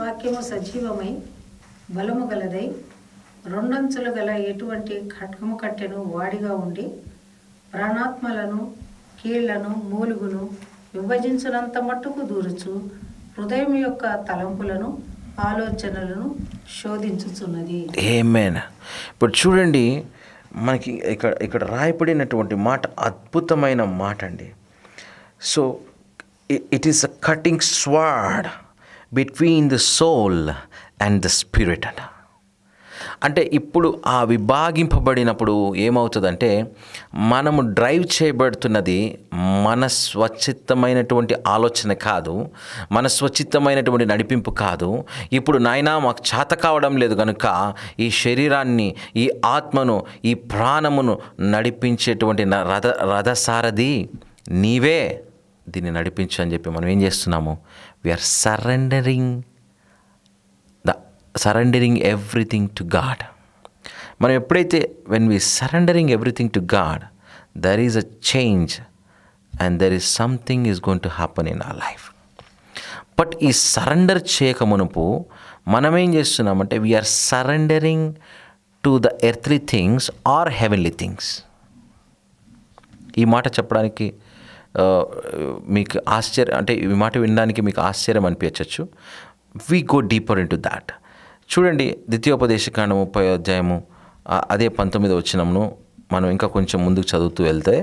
వాక్యము సజీవమై బలము గలదై రెండంచులు గల ఎటువంటి ఖడ్గము కట్టెను వాడిగా ఉండి ప్రాణాత్మలను కీళ్లను మూలుగును విభజించినంత మట్టుకు దూరుచు హృదయం యొక్క తలంపులను ఆలోచనలను శోధించుచున్నది. ఆమేన్. ఇప్పుడు చూడండి, మనకి ఇక్కడ రాయబడినటువంటి మాట అద్భుతమైన మాట అండి. So it is a cutting sword between the soul and the spirit అంట. అంటే ఇప్పుడు ఆ విభాగింపబడినప్పుడు ఏమవుతుందంటే, మనము డ్రైవ్ చేయబడుతున్నది మన స్వచ్ఛిత్తమైనటువంటి ఆలోచన కాదు, మన స్వచ్ఛిత్తమైనటువంటి నడిపింపు కాదు. ఇప్పుడు నాయనా మాకు చేత కావడం లేదు కనుక ఈ శరీరాన్ని, ఈ ఆత్మను, ఈ ప్రాణమును నడిపించేటువంటి రథసారథి నీవే, దీన్ని నడిపించు అని చెప్పి మనం ఏం చేస్తున్నాము? We are surrendering everything to God. మనం ఎప్పుడైతే when we surrendering everything to God, there is a change and there is something is going to happen in our life. But ఈ సరెండర్ చేయక మునుపు మనం ఏం చేస్తున్నామంటే we are surrendering to the earthly things or heavenly things. ఈ మాట చెప్పడానికి మీకు ఆశ్చర్యం, అంటే ఈ మాట వినడానికి మీకు ఆశ్చర్యం అనిపించవచ్చు. We go deeper in to that. చూడండి, ద్వితీయోపదేశకాండం 30వ అధ్యాయము అదే 19వ వచనమును మనం ఇంకా కొంచెం ముందుకు చదువుతూ వెళ్తే,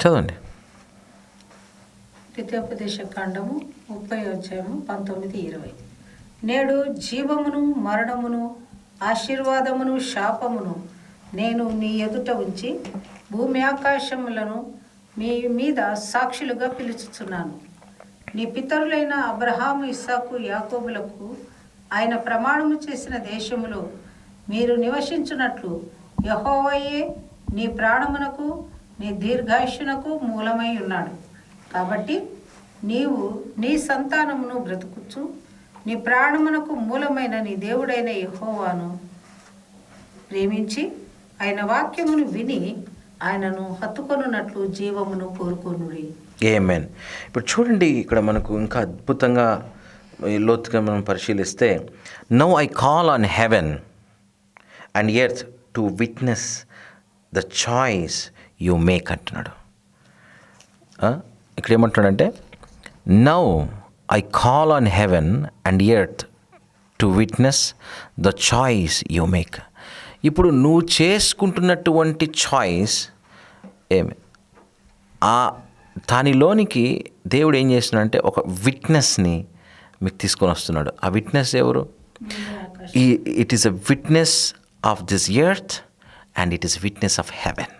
చదవండి. ద్వితీయోపదేశ కాండము 30వ అధ్యాయము 19-20. నేడు జీవమును మరణమును ఆశీర్వాదమును శాపమును నేను నీ ఎదుట ఉంచి భూమి ఆకాశములను మీ మీద సాక్షులుగా పిలుచుచున్నాను. నీ పితరులైన అబ్రహాము, ఇస్సాకు, యాకోబులకు ఆయన ప్రమాణము చేసిన దేశములో మీరు నివసించున్నట్లు యెహోవాయే నీ ప్రాణమునకు నీ దీర్ఘాయుష్యునకు మూలమై ఉన్నాడు. కాబట్టి నీవు నీ సంతానమును బ్రతుకుచు నీ ప్రాణమునకు మూలమైన నీ దేవుడైన యెహోవాను ప్రేమించి ఆయన వాక్యమును విని ఆయనను హత్తుకొనున్నట్లు జీవమును కోరుకొనుడి. ఆమేన్. ఇప్పుడు చూడండి, ఇక్కడ మనకు ఇంకా అద్భుతంగా లోతుగా మనం పరిశీలిస్తే, now I call on heaven and earth to witness the choice you make అంటున్నాడు. ఇక్కడ ఏమంటున్నాడంటే, now I call on heaven and earth to witness the choice you make. ఇప్పుడు నువ్వు చేసుకుంటున్నటువంటి చాయిస్ ఏమి, దానిలోనికి దేవుడు ఏం చేస్తున్నాడంటే ఒక విట్నెస్ని మీకు తీసుకొని వస్తున్నాడు. ఆ విట్నెస్ ఎవరు? It is a witness of this earth and it is witness of haven.